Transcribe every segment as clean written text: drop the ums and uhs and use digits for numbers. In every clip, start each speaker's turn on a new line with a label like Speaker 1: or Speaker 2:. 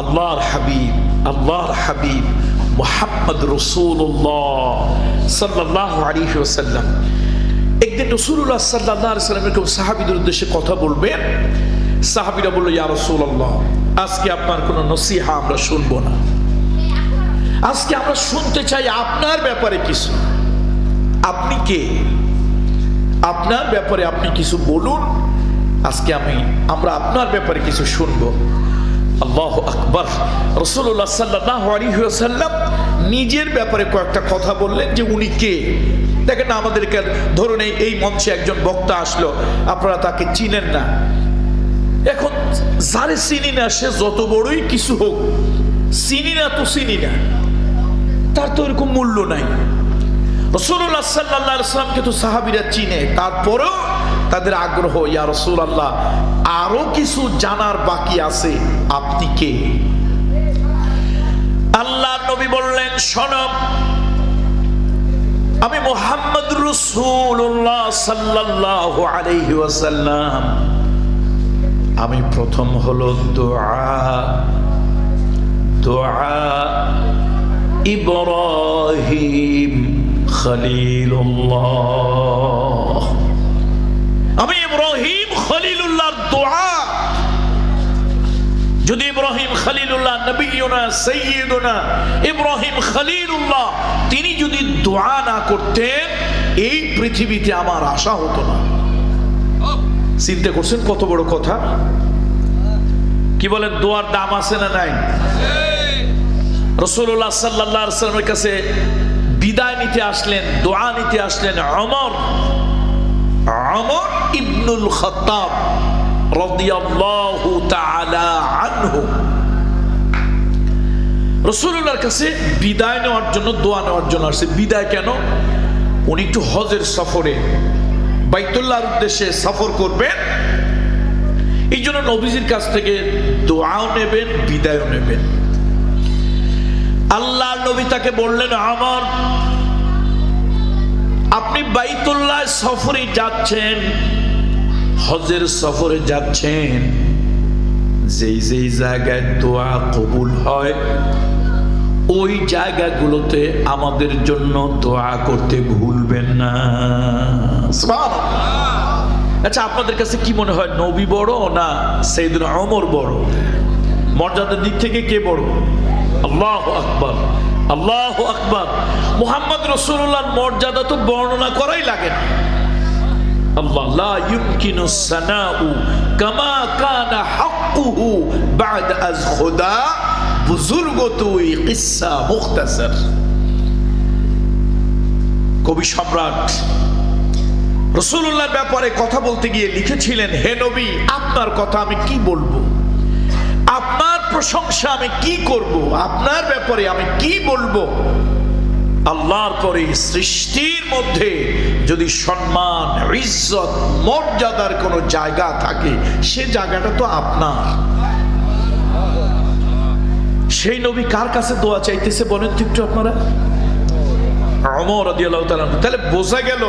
Speaker 1: আল্লাহর হাবিব মুহাম্মদ রাসূলুল্লাহ সাল্লাল্লাহু আলাইহি ওয়াসাল্লাম একদিন রাসূলুল্লাহ সাল্লাল্লাহু আলাইহি ওয়াসাল্লাম এরকম সাহাবীদের উদ্দেশ্যে কথা বলবেন। সাহাবীরা বলল, ইয়া রাসূলুল্লাহ, আজকে আপনার কোনো নসিহা আমরা শুনবো না, আজকে আমরা শুনতে চাই আপনার ব্যাপারে কিছু। আপনি কে? আপনার ব্যাপারে আপনি কিছু বলুন, আজকে আমরা আপনার ব্যাপারে কিছু শুনবো। আল্লাহু আকবার। রাসূলুল্লাহ সাল্লাল্লাহু আলাইহি ওয়াসাল্লাম নিজের ব্যাপারে কয়েকটা কথা বললেন যে উনি কে। দেখেন না, আমাদেরকে ধরুন এই মঞ্চে একজন বক্তা আসলো, আপনারা তাকে চিনেন না। এখন যারে চিনি না সে যত বড়ই কিছু হোক, চিনি না তো চিনি না, তার তো এরকম মূল্য নাই। রাসূলুল্লাহ সাল্লাল্লাহু আলাইহি ওয়াসাল্লামকে তো সাহাবীরা চিনে, তারপরেও তাদের আগ্রহ, ইয়া রাসূলুল্লাহ আরো কিছু জানার বাকি আছে, আপনি কে? আল্লাহর নবী বললেন, শোনো, আমি মুহাম্মদ রাসূলুল্লাহ সাল্লাল্লাহু আলাইহি ওয়াসাল্লাম। আমি প্রথম হলো দোয়া ইব্রাহিম খলিলুল্লাহ। আমি ইব্রাহিম খলিলুল্লাহর দোয়া। যদি ইব্রাহিম খলিলুল্লাহ নবিয়ুনা সাইয়্যিদুনা ইব্রাহিম খলিলুল্লাহ তিনি যদি দোয়া না করতেন, এই পৃথিবীতে আমার আশা হতো না। চিন্তা করছেন কত বড় কথা? কি বলেন, দোয়ার দাম আছে না নাই? রাসূলুল্লাহ সাল্লাল্লাহু আলাইহি ওয়াসাল্লামের কাছে বিদায় নিতে আসলেন, দোয়া নিতে আসলেন ওমর ইবনুল খাত্তাব রাদিয়াল্লাহু তাআলা আনহু। রাসূলুল্লাহর কাছে বিদায় নেওয়ার জন্য, দোয়া নেওয়ার জন্য আসছে। বিদায় কেন? উনি একটু হজের সফরে বাইতুল্লাহর উদ্দেশ্যে সফর করবেন, এই জন্য নবীজির কাছ থেকে দোয়াও নেবেন, বিদায়ও নেবেন। আল্লাহর নবী তাকে বললেন, ওমর, আপনি বাইতুল্লাহ সফরে যাচ্ছেন, হজের সফরে যাচ্ছেন, যেই যেই জায়গায় দোয়া কবুল হয় ওই জায়গাগুলোতে আমাদের জন্য দোয়া করতে ভুলবেন না। সুবহানাল্লাহ। আচ্ছা, আপনাদের কাছে কি মনে হয়, নবী বড় না সাইয়েদনা ওমর বড়? মর্যাদার দিক থেকে কে বড়? আল্লাহু আকবার, আল্লাহু আকবার। মুহাম্মদ রাসূলুল্লাহর মর্যাদা তো বর্ণনা করাই লাগে না। আল্লাহ লা ইউমকিনু সানাউ কামা কানা হাক্কুহু বা'দ আজ খুদা বুজুর্গতুই কিসসা মুখতাসার। কবি সম্রাট রাসূলুল্লাহর ব্যাপারে কথা বলতে গিয়ে লিখেছিলেন, হে নবী, আপনার কথা আমি কি বলবো, আপনার প্রশংসা আমি কি করব, আপনার ব্যাপারে আমি কি বলবো? আল্লাহর পরে সৃষ্টির মধ্যে যদি সম্মান, ইজ্জত, মর্যাদার কোনো জায়গা থাকে, সে জায়গাটা তো আপনার। সেই নবী কার কাছে দোয়া চাইতেছে বলেন তো একটু আপনারা? ওমর রাদিয়াল্লাহু তাআলা। তাহলে বোঝা গেল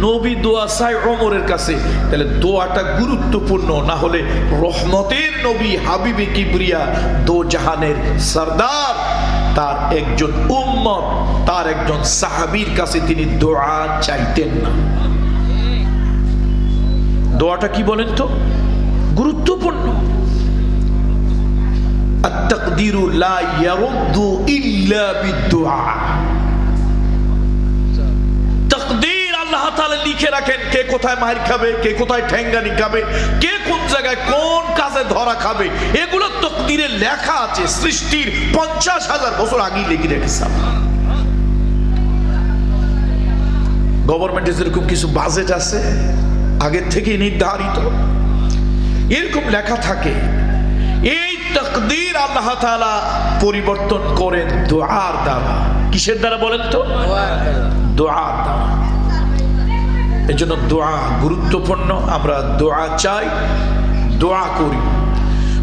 Speaker 1: নবী দোয়া চায় ওমরের কাছে, তাহলে দোয়াটা গুরুত্বপূর্ণ। না হলে রহমতের নবী হাবিবে কিবরিয়া, দো জাহানের সরদার, তার একজন উম্মত, তার একজন সাহাবীর কাছে তিনি দোয়া চাইতেন না। দোয়াটা কি বলেন তো? গুরুত্বপূর্ণ। আত-তাকদীরু লা ইয়ারুদ্দু ইল্লা বিদ-দুআ। তাকদীর আল্লাহ তাআলা লিখে রাখেন, কে কোথায় মার খাবে, কে কোথায় ঠ্যাঙ্গানি খাবে, কে কোন জায়গায় কোন কাজে ধরা খাবে, এগুলো তাকদীরে লেখা আছে। সৃষ্টির 50,000 বছর আগেই লিখে রেখেছে। গভর্নমেন্টের যেরকম কিছু বাজেট আছে আগের থেকে নির্ধারিত, এরকম লেখা থাকে। এই তাকদীর আল্লাহ তাআলা পরিবর্তন করেন দোয়ার দ্বারা। কিসের দ্বারা বলেন তো? দোয়ার দ্বারা। এই জন্য দোয়া গুরুত্বপূর্ণ। আমরা দোয়া চাই, দোয়া করি।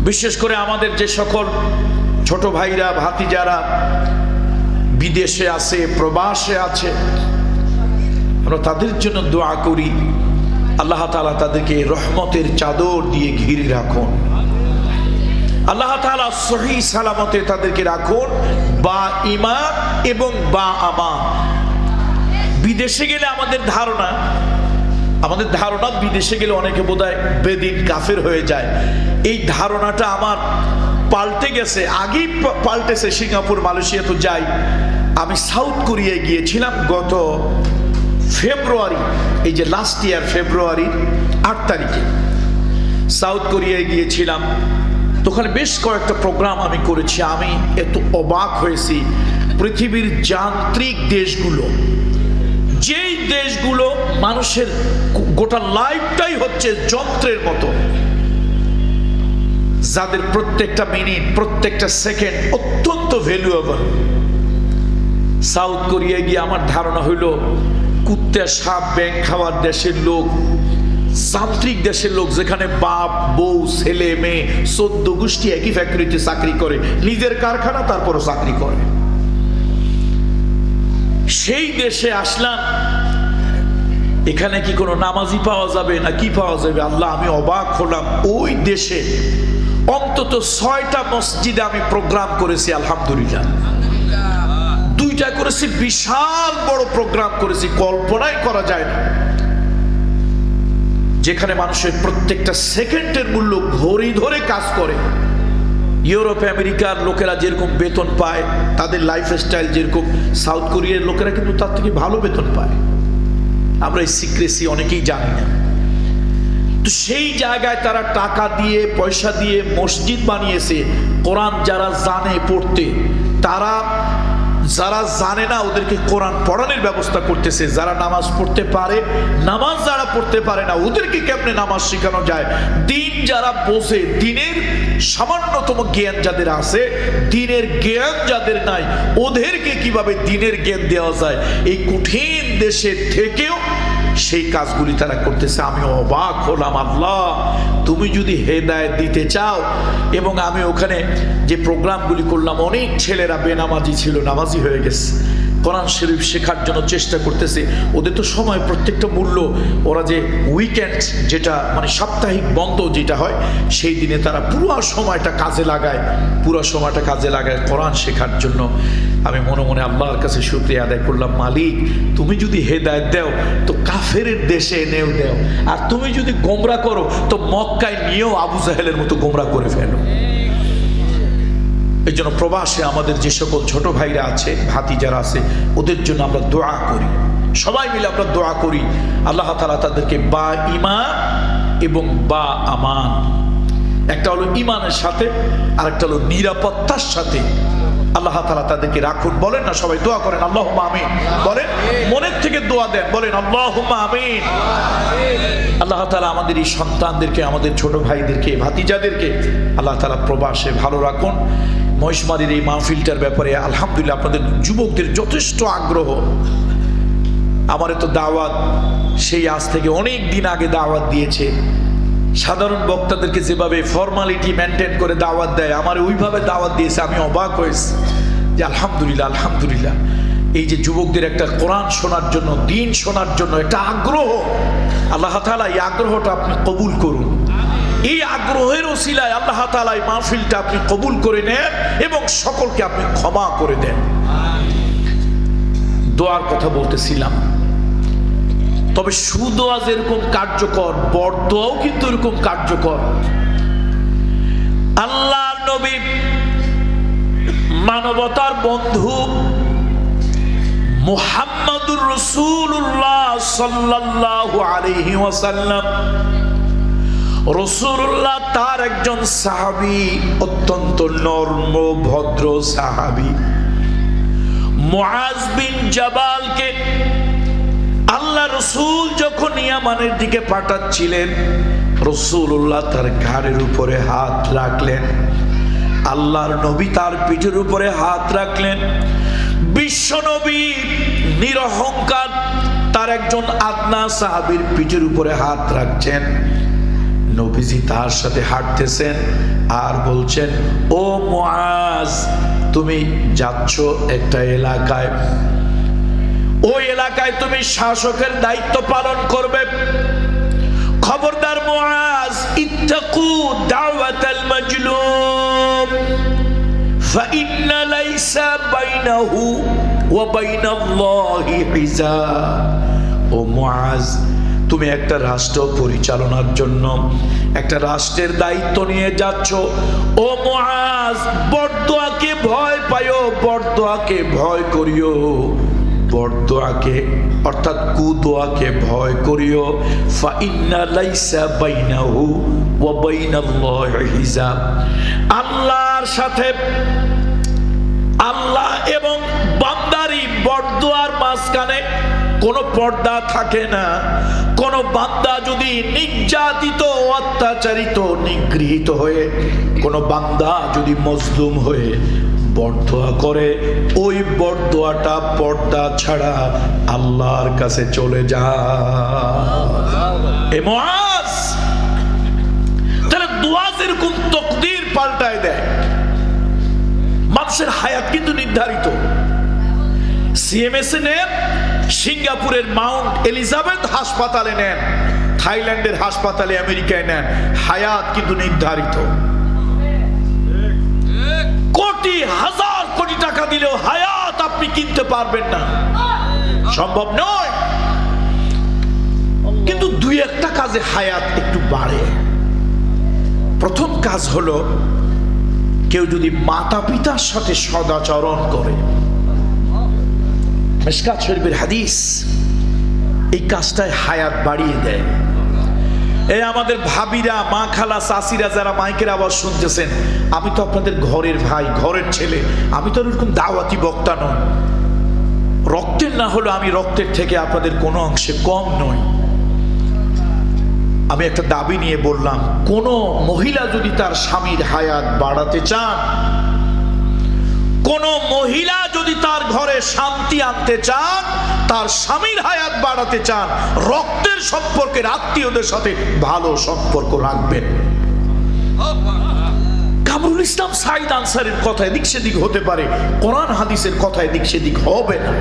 Speaker 1: বিশেষ করে আমাদের যে সকল ছোট ভাইরা, ভাতিজারা বিদেশে আছে, প্রবাসে আছে, আমরা তাদের জন্য দোয়া করি, আল্লাহ তাআলা তাদেরকে রহমতের চাদর দিয়ে ঘিরে রাখুন। আল্লাহ তাআলা সহিহ সালামতে তাদেরকে রাখুন, বা ঈমান এবং বা আমান। বিদেশে গেলে আমাদের ধারণা বিদেশে গেলে অনেকে বোধহয় বেদিন কাফের হয়ে যায়। এই ধারণাটা আমার পাল্টে গেছে, আগেই পাল্টেছে। সিঙ্গাপুর, মালয়েশিয়া তো যাই। আমি সাউথ কোরিয়ায় গিয়েছিলাম গত ফেব্রুয়ারি, এই যে লাস্ট ইয়ার ফেব্রুয়ারির 8 তারিখে সাউথ কোরিয়ায় গিয়েছিলাম। তো ওখানে বেশ কয়েকটা প্রোগ্রাম আমি করেছি। আমি এত অবাক হয়েছি, পৃথিবীর যান্ত্রিক দেশগুলো, যেই দেশগুলো মানুষের গোটা লাইফটাই হচ্ছে যন্ত্রের মতো, যাদের প্রত্যেকটা মিনিট, প্রত্যেকটা সেকেন্ড অত্যন্ত ভ্যালুয়েবল, সাউথ কোরিয়ায় গিয়ে আমার ধারণা হইল কুত্তা সাপ ব্যাং খাওয়ার দেশের লোক, যান্ত্রিক দেশের লোক, যেখানে বাপ বউ ছেলে মেয়ে 14 গোষ্ঠী একই ফ্যাক্টরিতে চাকরি করে, নিজের কারখানা, তারপরও চাকরি করে। সেই দেশে আসলাম, এখানে কি কোনো নামাজি পাওয়া যাবে না কি পাওয়া যাবে? আল্লাহ, আমি অবাক হলাম। ওই দেশে অন্তত 6টা মসজিদে আমি প্রোগ্রাম করেছি, আলহামদুলিল্লাহ। 2টা করেছি, বিশাল বড় প্রোগ্রাম করেছি, কল্পনাই করা যায় না, যেখানে মানুষের প্রত্যেকটা সেকেন্ডের মূল্য ঘড়ি ধরে কাজ করে। ইউরোপ আমেরিকার লোকেরা যেরকম বেতন পায়, তাদের লাইফস্টাইল যেরকম, সাউথ কোরিয়ার লোকেরা কিন্তু তার থেকে ভালো বেতন পায়। আমরা এই সিক্রেসি অনেকেই জানি না। তো সেই জায়গায় তারা টাকা দিয়ে, পয়সা দিয়ে মসজিদ বানিয়েছে। কোরআন যারা জানে পড়তে, তারা, যারা জানে না ওদেরকে কোরআন পড়ানোর ব্যবস্থা করতেছে। যারা নামাজ পড়তে পারে, নামাজ যারা পড়তে পারে না ওদেরকে কেমনে নামাজ শেখানো যায়। দিন যারা বোঝে, দিনের সামান্যতম জ্ঞান যাদের আছে, দিনের জ্ঞান যাদের নাই, ওদেরকে কিভাবে দিনের জ্ঞান দেওয়া যায়, এই কঠিন দেশে থেকেও সেই কাজগুলি তারা করতেছে। আমি অবাক হলাম, আল্লাহ, তুমি যদি হেদায়েত দিতে চাও। এবং আমি ওখানে যে প্রোগ্রামগুলি করলাম, অনেক ছেলেরা বেনামাজি ছিল, নামাজি হয়ে গেছে, কোরআন শরীফ শেখার জন্য চেষ্টা করতেছে। ওদের তো সময় প্রত্যেকটা মূল্য, ওরা যে উইকেন্ড, যেটা মানে সাপ্তাহিক বন্ধ যেটা হয়, সেই দিনে তারা পুরো সময়টা কাজে লাগায় কোরআন শেখার জন্য। আমি মনে মনে আল্লাহর কাছে শুকরিয়া আদায় করলাম, মালিক, তুমি যদি হেদায়েত দাও তো কাফের দেশে এনেও দাও, আর তুমি যদি গোমরা করো তো মক্কায় নিয়েও আবু জাহেলের মতো গোমরা করে ফেলো। এই জন্য প্রবাসে আমাদের যে সকল ছোট ভাইরা আছে, ভাতিজারা আছে, ওদের জন্য আমরা দোয়া করি, সবাই মিলে আমরা দোয়া করি, আল্লাহ তাআলা তাদেরকে বা ঈমান এবং বা আমান, একটা হলো ঈমানের সাথে আর একটা হলো নিরাপত্তার সাথে, আল্লাহ তাআলা তাদেরকে রাখুন। বলেন না সবাই, দোয়া করেন আল্লাহুম্মা আমিন। বলেন, মনের থেকে দোয়া দেন, বলেন আল্লাহুম্মা আমিন। আল্লাহ তাআলা আমাদের এই সন্তানদেরকে, আমাদের ছোট ভাইদেরকে, ভাতিজাদেরকে আল্লাহ তাআলা প্রবাসে ভালো রাখুন। মহিষমারীর এই মাহফিলটার ব্যাপারে আলহামদুলিল্লাহ আপনাদের যুবকদের যথেষ্ট আগ্রহ। আমারে তো দাওয়াত সেই আজ থেকে অনেক দিন আগে দাওয়াত দিয়েছে। সাধারণ বক্তাদেরকে যেভাবে ফর্মালিটি মেনটেন করে দাওয়াত দেয়, আমার ওইভাবে দাওয়াত দিয়েছে। আমি অবাক হয়েছি যে আলহামদুলিল্লাহ, এই যে যুবকদের একটা কোরআন শোনার জন্য, দিন শোনার জন্য একটা আগ্রহ, আল্লাহ তাআলা এই আগ্রহটা আপনি কবুল করুন। এই আগ্রহের ওসিলায় আল্লাহ তাআলা এই মাহফিলটা আপনি কবুল করে নেন এবং সকলকে আপনি ক্ষমা করে দেন। দোয়ার কথা বলতেছিলাম, তবে সুদোয়া যেরকম কার্যকর, বরদোয়াও কিন্তু এরকম কার্যকর। আল্লাহ নবী, মানবতার বন্ধু মুহাম্মাদুর রাসূলুল্লাহ সাল্লাল্লাহু আলাইহি ওয়াসাল্লাম, রাসূলুল্লাহ তার একজন সাহাবী, অত্যন্ত নরম ভদ্র সাহাবী মুআজ বিন জাবালকে আল্লাহ রাসূল যখন ইয়ামানের দিকে পাঠাচ্ছিলেন, রাসূলুল্লাহ তার ঘাড়ের উপরে হাত রাখলেন, আল্লাহর নবী তার পিঠের উপরে হাত রাখলেন। বিশ্ব নবী নিরহংকার তার একজন আদনা সাহাবীর পিঠের উপরে হাত রাখছেন। নবীজি তার সাথে হাঁটতেছেন আর বলছেন, ও মুআজ, তুমি যাচ্ছ একটা এলাকায়, ওই এলাকায় তুমি শাসকের দায়িত্ব পালন করবে। খবরদার মুআজ, ইত্তাকু দাওয়াতাল মাজলুম, ফাইন্না লাইসা বাইনাহু ওয়া বাইনাল্লাহি হিজাব। ও মুআজ, তুমি একটা রাষ্ট্র পরিচালনার জন্য একটা রাষ্ট্রের দায়িত্ব নিয়ে যাচ্ছ। ও মুআজ, বরদোয়াকে ভয় পাইও, বরদোয়াকে ভয় করিও, বরদোয়াকে অর্থাৎ কুদোয়াকে ভয় করিও। ফাইন্না লাইসা বাইনাহু ওয়া বাইনাল্লাহি হিজাব। আল্লাহর সাথে, আল্লাহ এবং বান্দারি বরদোয়ার মাঝখানে কোনো পর্দা থাকে না। কোন বান্দা যদি নির্যাতিত, অত্যাচারিত, নিগৃহীত হয়ে, কোন বান্দা যদি মজলুম হয়ে বরদোয়া করে, ওই বরদোয়াটা পর্দা ছাড়া আল্লাহর কাছে চলে যায়। এ মুআজ, তাহলে দোয়া যেরকম তকদির পাল্টায় দেয়, মানুষের হায়াত কিন্তু নির্ধারিত। সিএমএস নেন, সিঙ্গাপুরের মাউন্ট এলিজাবেথ হাসপাতালে নেন, থাইল্যান্ডের হাসপাতালে, আমেরিকায় নেন, হায়াত কিন্তু নির্ধারিত। কোটি হাজার কোটি টাকা দিলেও হায়াত আপনি কিনতে পারবেন না, সম্ভব নয়। কিন্তু দুই একটা কাজে হায়াত একটু বাড়ে। প্রথম কাজ হলো, কেউ যদি মাতা পিতার সাথে সদাচরণ করে, মিশকাত শরীফের হাদিস, এই কাজটায় হায়াত বাড়িয়ে দেয়। এই আমাদের ভাবিরা, মা, খালা, চাচিরা যারা মাইকের আওয়াজ শুনতেছেন, আমি তো আপনাদের ঘরের ভাই, ঘরের ছেলে, আমি তো এরকম দাওয়াতি বক্তা নই। রক্তের না হলো আমি রক্তের থেকে আপনাদের কোনো অংশে কম নই। আমি একটা দাবি নিয়ে বললাম, কোন মহিলা যদি তার স্বামীর হায়াত বাড়াতে চান, কোন মহিলা যদি তার ঘরে শান্তি আনতে চান, তার স্বামীর হায়াত বাড়াতে চান, রক্তের সম্পর্কের আত্মীয়দের সাথে ভালো সম্পর্ক রাখবেন। কামরুল ইসলাম সাইদ আনসারীর কথা এদিক সেদিক হতে পারে, কোরআন হাদিসের কথা এদিক সেদিক হবে না।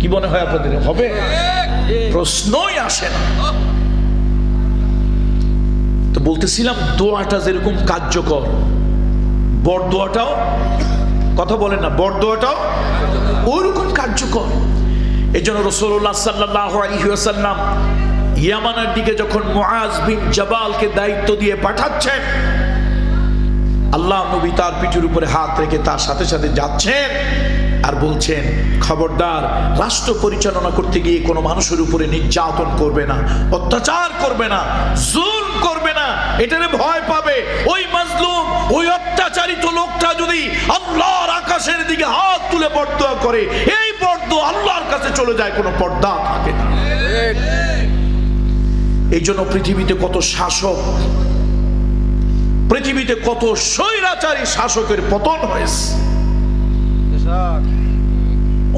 Speaker 1: কি মনে হয় আপনাদের হবে? প্রশ্নই আসে না। তো বলতেছিলাম, দোয়াটা যেরকম কার্যকর, বরদোয়াটাও, কথা বলেন না, বরদোয়াটাও ওইরকম কার্যকর। এই জন্য রাসূলুল্লাহ সাল্লাল্লাহু আলাইহি ওয়াসাল্লাম ইয়ামানের দিকে যখন মুআজ বিন জাবালকে দায়িত্ব দিয়ে পাঠাচ্ছেন, আল্লাহ নবী তার পিঠের উপরে হাত রেখে তার সাথে সাথে যাচ্ছেন আর বলছেন, খবরদার, রাষ্ট্র পরিচালনা করতে গিয়ে কোনো মানুষের উপরে নির্যাতন করবে না, অত্যাচার করবে না, জুলম করবে না, এটারে ভয় পাবে। ওই মাজলুম, ওই অত্যাচারিত লোকটা যদি আল্লাহর আকাশের দিকে হাত তুলে বরদোয়া করে, এই বরদোয়া আল্লাহর কাছে চলে যায়, কোনো পর্দা থাকে না। এই জন্য পৃথিবীতে কত শাসক, পৃথিবীতে কত স্বৈরাচারী শাসকের পতন হয়েছে।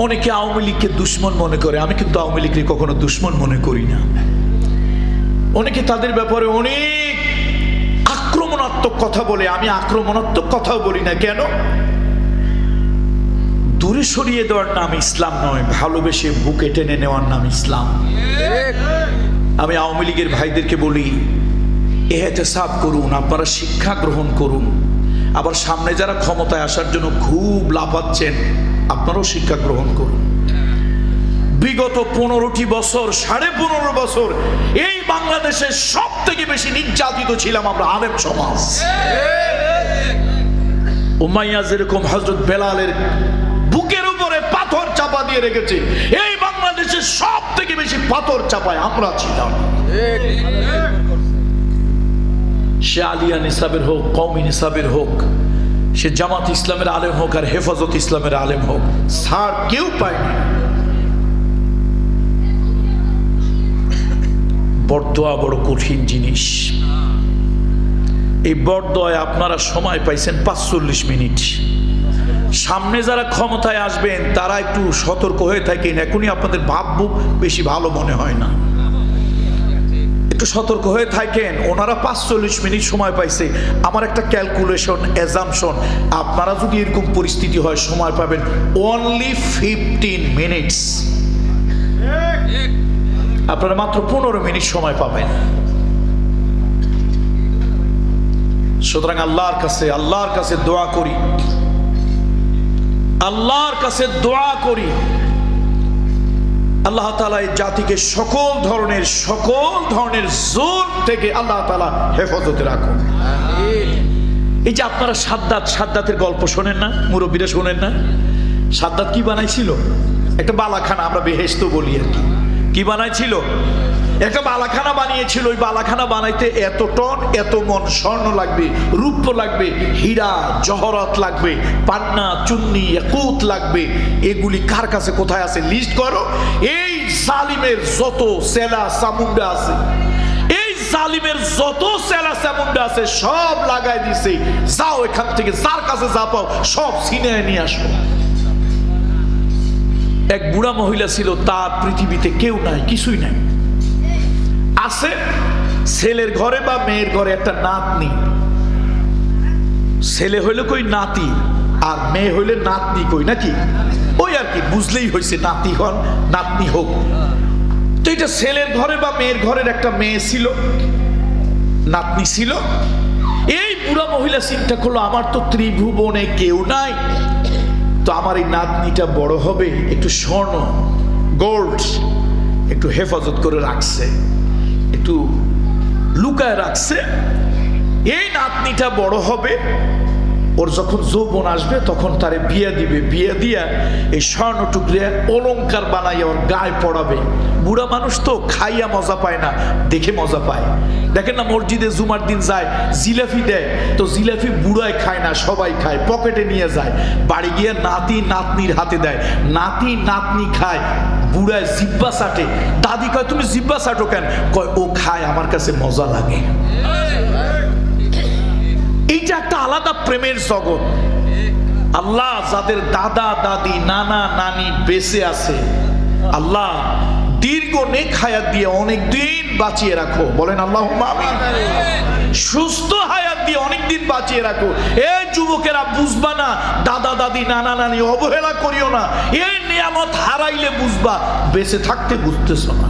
Speaker 1: অনেকে আওয়ামী লীগকে দুশ্মন মনে করে, আমি কিন্তু আওয়ামী লীগকে কখনো দুশ্মন মনে করি না। অনেকে তাদের ব্যাপারে অনেক আক্রমণাত্মক কথা বলে, আমি আক্রমণাত্মক কথাও বলি না। কেন? দূরে সরিয়ে দেওয়ার নাম ইসলাম নয়, ভালোবেসে বুকে টেনে নেওয়ার নাম ইসলাম। আমি আওয়ামী লীগের ভাইদেরকে বলি, ইহতেসাব করুন, আপনারা শিক্ষা গ্রহণ করুন। আবার সামনে যারা ক্ষমতায় আসার জন্য খুব লাফাচ্ছেন, আপনারাও শিক্ষা গ্রহণ করুন। বিগত 15টি বছর, 15.5 বছর এই বাংলাদেশের সব থেকে বেশি নির্যাতিত ছিলাম আমরা আলেম সমাজ। উমাইয়া যেরকম হযরত বেলালের বুকের উপরে পাথর চাপা দিয়ে রেখেছে, এই বাংলাদেশের সব থেকে বেশি পাথর চাপায় আমরা ছিলাম। সে আলিয়া নিসাবের হোক, কওমি নিসাবের হোক, সে জামাত ইসলামের আলেম হোক আর হেফাজত ইসলামের আলেম হোক, ছাড় কেউ পায়নি। বরদোয়া বড় কঠিন জিনিস। এই বরদোয়ায় আপনারা সময় পাইছেন 45 মিনিট। সামনে যারা ক্ষমতায় আসবেন তারা একটু সতর্ক হয়ে থাকেন, এখনই আপনাদের ভাববো বেশি ভালো মনে হয় না, একটু সতর্ক হয়ে থাকেন। ওনারা 45 মিনিট সময় পাইছে, আমার একটা ক্যালকুলেশন, অ্যাজাম্পশন, আপনারা যদি এরকম পরিস্থিতি হয় সময় পাবেন অনলি 15 মিনিটস। আপনারা মাত্র 15 মিনিট সময় পাবেন। সুতরাং আল্লাহর কাছে দোয়া করি, আল্লাহর কাছে দোয়া করি আল্লাহ তাআলা এই জাতিকে সকল ধরনের জুলম থেকে আল্লাহ তাআলা হেফাজতে রাখুন। এই যে আপনারা সাদ্দাতের গল্প শোনেন না, মুরব্বীরা শোনেন না? সাদ্দাত কি বানাইছিল? একটা বালাখানা, আমরা বেহেশত বলি আর কি বানাইছিল? একটা বালাখানা বানিয়েছিল। ওই বালাখানা বানাইতে এত টন এত মন স্বর্ণ লাগবে, রূপ্য লাগবে, হীরা জহরত লাগবে, পান্না চুন্নি ইয়াকুত লাগবে। এগুলি কার কাছে কোথায় আছে লিস্ট করো। এই জালিমের যত সেলা চামুন্ডা আছে, এই জালিমের যত সেলা চামুন্ডা আছে সব লাগাই দিছে। যাও এখান থেকে, যার কাছে যা পাও সব ছিনিয়ে নিয়ে আসো। এক বুড়া মহিলা ছিল, তার পৃথিবীতে কেউ নাই, কিছুই নাই। আছে ছেলের ঘরে বা মেয়ের ঘরে একটা নাতনি। ছেলে হইলে কই নাতি, আর মেয়ে হইলে নাতনি কই, নাকি? ওই আর কি, বুঝলেই হয়েছে, নাতি হন নাতনি হোক। তো এটা ছেলের ঘরে বা মেয়ের ঘরের একটা মেয়ে ছিল, নাতনি ছিল। এই বুড়া মহিলা চিন্তা করলো, আমার তো ত্রিভুবনে কেউ নাই, তো আমার এই নাতনিটা বড় হবে, একটু স্বর্ণ গোল্ড একটু হেফাজত করে রাখছে, একটু লুকায় রাখছে। এই নাতনিটা বড় হবে, ওর যখন যৌবন আসবে তখন তারে বিয়ে দিবে, বিয়ে দিয়া এই স্বর্ণ টুকরে অলংকার বানাইয়া ওর গায়ে পড়াবে। বুড়া মানুষ তো খাইয়া মজা পায় না, দেখে মজা পায়। দেখেন না, মসজিদে জুমার দিন যায়, জিলাপি দেয়, তো জিলাপি বুড়ায় খায় না, সবাই খায়, পকেটে নিয়ে যায়, বাড়ি গিয়ে নাতি নাতনির হাতে দেয়, নাতি নাতনি খায়, বুড়ায় জিব্বা চাটে। দাদি কয়, তুমি জিব্বা চাটো কেন? কয়, ও খায়, আমার কাছে মজা লাগে। এইটা একটা আলাদা প্রেমের জগৎ। আল্লাহ যাদের দাদা দাদি নানা নানি বেঁচে আছে, আল্লাহ দীর্ঘ নেক হায়াত দিয়ে অনেক দিন বাঁচিয়ে রাখো, বলেন আল্লাহুম্মা আমিন। সুস্থ হায়াত দিয়ে অনেক দিন বাঁচিয়ে রাখো। এই যুবকেরা বুঝবা না, দাদা দাদি নানা নানি অবহেলা করিও না। এই নিয়ামত হারাইলে বুঝবা, বেঁচে থাকতে বুঝতেছ না।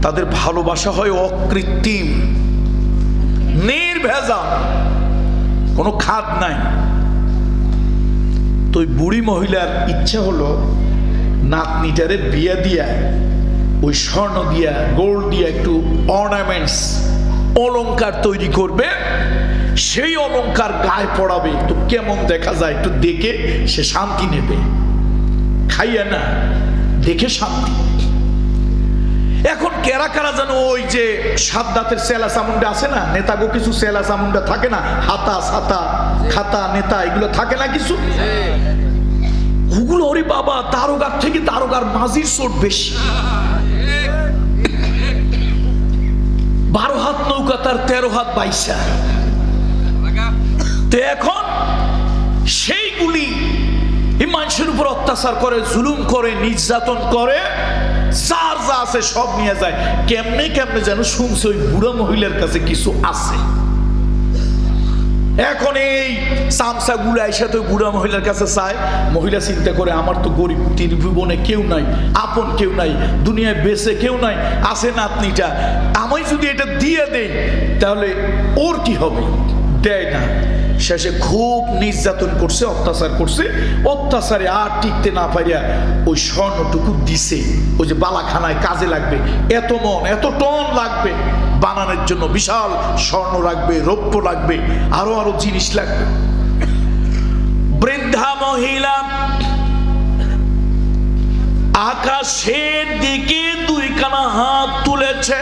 Speaker 1: তাদের ভালোবাসা হয় অকৃত্রিম, নির্ভেজাল, কোনো খাদ নাই। তো ওই বুড়ি মহিলার ইচ্ছা হলো নাতনিটারে বিয়ে দিয়া ওই স্বর্ণ দিয়া গোল্ড দিয়া একটু অর্নামেন্টস অলংকার তৈরি করবে, সেই অলংকার গায়ে পড়াবে, তো কেমন দেখা যায় একটু দেখে সে শান্তি নেবে, খাইয়া না, দেখে শান্তি। এখন কেরা কারা যেন ওই যে সাদ্দাতের সেলা চামুন্ডা আছে না, নেতাগো কিছু সেলা চামুন্ডা থাকে না, হাতা সাতা খাতা নেতা এগুলো থাকে না কিছু, ওগুলো ওরে বাবা দারোগার থেকে দারোগার মাঝির চোট বেশি। 12 হাত নৌকা তার 13 হাত বাইসা। তো এখন সেইগুলি এই মানুষের উপর অত্যাচার করে, জুলুম করে, নির্যাতন করে, যার যা আছে সব নিয়ে যায়। কেমনে কেমনে যেন শুনছে ওই বুড়া মহিলার কাছে কিছু আছে। এখন এই চামচা গুলা এসে তো বুড়া মহিলার কাছে চায়। মহিলা চিন্তা করে, আমার তো গরিব, ত্রিভুবনে কেউ নাই, আপন কেউ নাই, দুনিয়ায় বেঁচে কেউ নাই, আছে নাতনিটা, আমি যদি এটা দিয়ে দেই তাহলে ওর কি হবে? দেয় না। শেষে খুব নির্যাতন করছে, অত্যাচার করছে, অত্যাচারে আর টিকতে না পারিয়া ওই স্বর্ণটুকু দিছে। ওই যে বালাখানায় কাজে লাগবে, এত মন এত টন লাগবে বানানোর জন্য, বিশাল স্বর্ণ লাগবে, রৌপ্য লাগবে, আরো আরো জিনিস লাগবে। বৃদ্ধা মহিলা আকাশের দিকে 2 খানা হাত তুলেছে।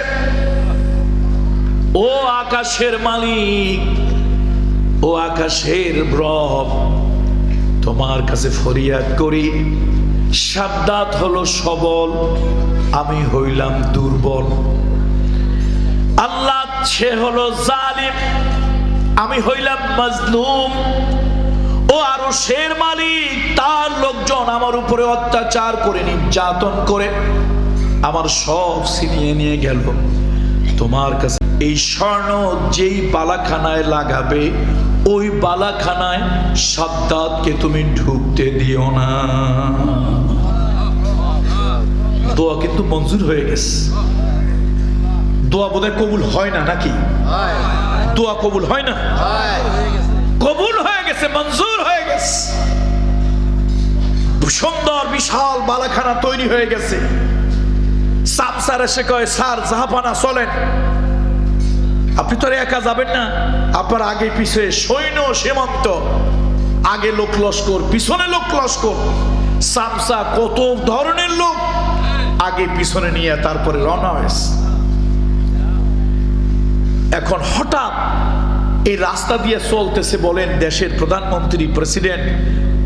Speaker 1: ও আকাশের মালিক, ও আকাশের রব, তোমার কাছে ফরিয়াদ করি, সাদ্দাত হলো সবল, আমি হইলাম দুর্বল। আল্লাহ সে হলো জালিম, আমি হইলাম মাজলুম। ও আরশের মালিক, তার লোকজন আমার উপরে অত্যাচার করে, নির্যাতন করে আমার সব ছিনিয়ে নিয়ে গেল। তোমার কাছে এই স্বর্ণ যেই বালাখানায় লাগাবে, ওই বালাখানায় সাদ্দাতকে তুমি ঢুকতে দিও না। দোয়া কিন্তু মঞ্জুর হয়ে গেছে। দোয়া বোধহয় কবুল হয় না নাকি? দোয়া কবুল হয় না? কবুল হয়ে গেছে, মঞ্জুর হয়ে গেছে। সুন্দর বিশাল বালাখানা তৈরি হয়ে গেছে। সামসার এসে কয়, স্যার জাহাপানা চলেন। আপনি তো একা যাবেন না, আপনার আগে পিছে সৈন্য সীমান্ত, আগে লোক লস্কর, পিছনে লোক লস্কর। সামসা কত ধরনের লোক আগে পিছনে নিয়ে তারপরে রওনা হয়েছে। এখন হঠাৎ এই রাস্তা দিয়ে চলতেছে, বলেন দেশের প্রধানমন্ত্রী, প্রেসিডেন্ট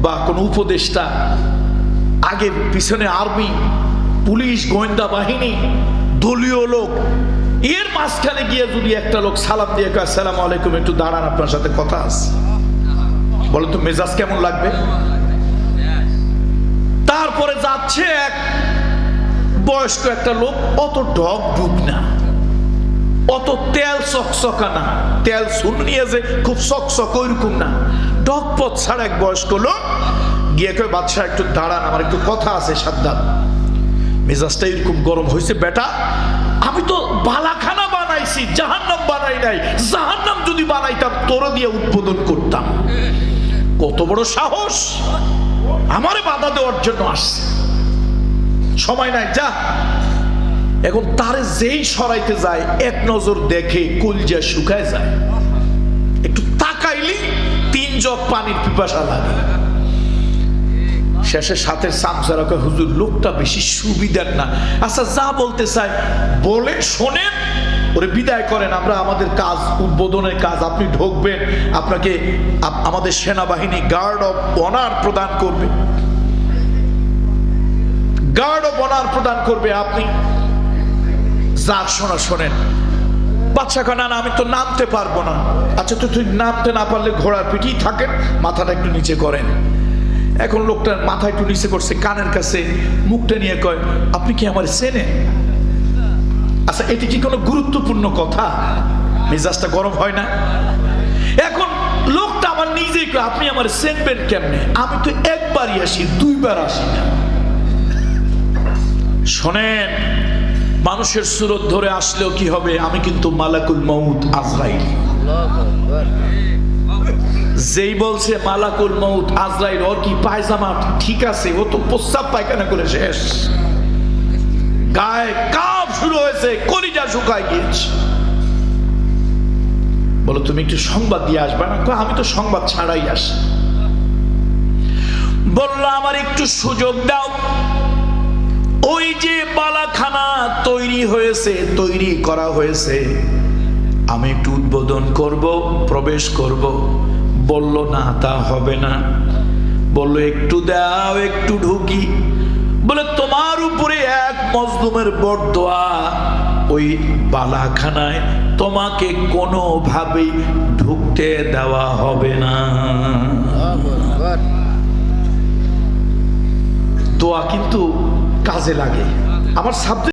Speaker 1: বা কোন উপদেষ্টা, আগে পিছনে আর্মি, পুলিশ, গোয়েন্দা বাহিনী, দলীয় লোক, এর মাঝখানে গিয়ে যদি একটা লোক সালাম দিয়ে কয়, আসসালামু আলাইকুম, একটু দাঁড়ান, আপনার সাথে কথা আছে, বলেন তো মেজাজ কেমন লাগবে? তারপরে যাচ্ছে এক বয়স্ক একটা লোক, অত ঢক ঢুক না, অত তেল চকচকা না, তেল শুন নিয়ে যে খুব চকচক ওইরকম না, ঢকপথ ছাড়া এক বয়স্ক লোক গিয়ে কয়, বাদশাহ একটু দাঁড়ান, আমার একটু কথা আছে সাবধান। মেজাজটা এরকম গরম হয়েছে, বেটা আমি তো বালাখানা বানাইছি, জাহান্নাম বানাই নাই। জাহান্নাম যদি বানাইতাম তোর দিয়ে উদ্বোধন করতাম। কত বড় সাহস, আমারে বাধা দেওয়ার জন্য আসছে। সময় নাই, যা। এখন তারে যেই সরাইতে যায়, এক নজর দেখে কলজা শুকায় যায়। একটু তাকাইলি 3 জগ পানির পিপাসা লাগে। শেষে সাথে সামসারা কয়, হুজুর লোকটা বেশি সুবিধার না, আচ্ছা যা বলতে চাই বলে শোনেন, ওরে বিদায় করেন, আমরা আমাদের কাজ, উদ্বোধনের কাজ, আপনি ঢুকবেন, আপনাকে আমাদের সেনাবাহিনী গার্ড অফ অনার প্রদান করবে, গার্ড অফ অনার প্রদান করবে, আপনি যা শোনেন। বাদশা কয়, না আমি তো নামতে পারবো না। আচ্ছা তো তুই নামতে না পারলে ঘোড়ার পিঠেই থাকেন, মাথাটা একটু নিচে করেন। এখন লোকটার মাথা একটু নিচে করছে, কানের কাছে মুখটা নিয়ে কয়, আপনি কি আমার চেনেন? আচ্ছা এটি কি কোনো গুরুত্বপূর্ণ কথা? মেজাজটা গরম হয় না? এখন লোকটা আমার নিজেই কয়, আপনি আমার চেনবেন কেমনে? আমি তো একবারই আসি, 2 বার আসি না। শোনেন, মানুষের সুরত ধরে আসলেও কি হবে, আমি কিন্তু মালাকুল মউত আজরাইল। যেই বলছে মালাকুল মউত আজরাইল, ওর কি পায়জামা ঠিক আছে? ও তো প্রস্রাব পায়খানা করে শেষ, গায়ে কাঁপ শুরু হয়েছে, কলিজা শুকায় গিয়েছে। বলো তুমি একটু সংবাদ দিয়ে আসবে না? আমি তো সংবাদ ছাড়াই আসি। বললো আমার একটু সুযোগ দাও, ওই যে বালাখানা তৈরি করা হয়েছে, আমি একটু উদ্বোধন করব, প্রবেশ করব। বলল না তা হবে না। বলল একটু দাও, একটু ঢুকি। বলে তোমার উপরে এক মজলুমের বরদোয়া, ওই বালাখানায় তোমাকে কোনোভাবেই ঢুকতে দেওয়া হবে না। দোয়া কিন্তু কাজে লাগে। আমার সাবজেক্ট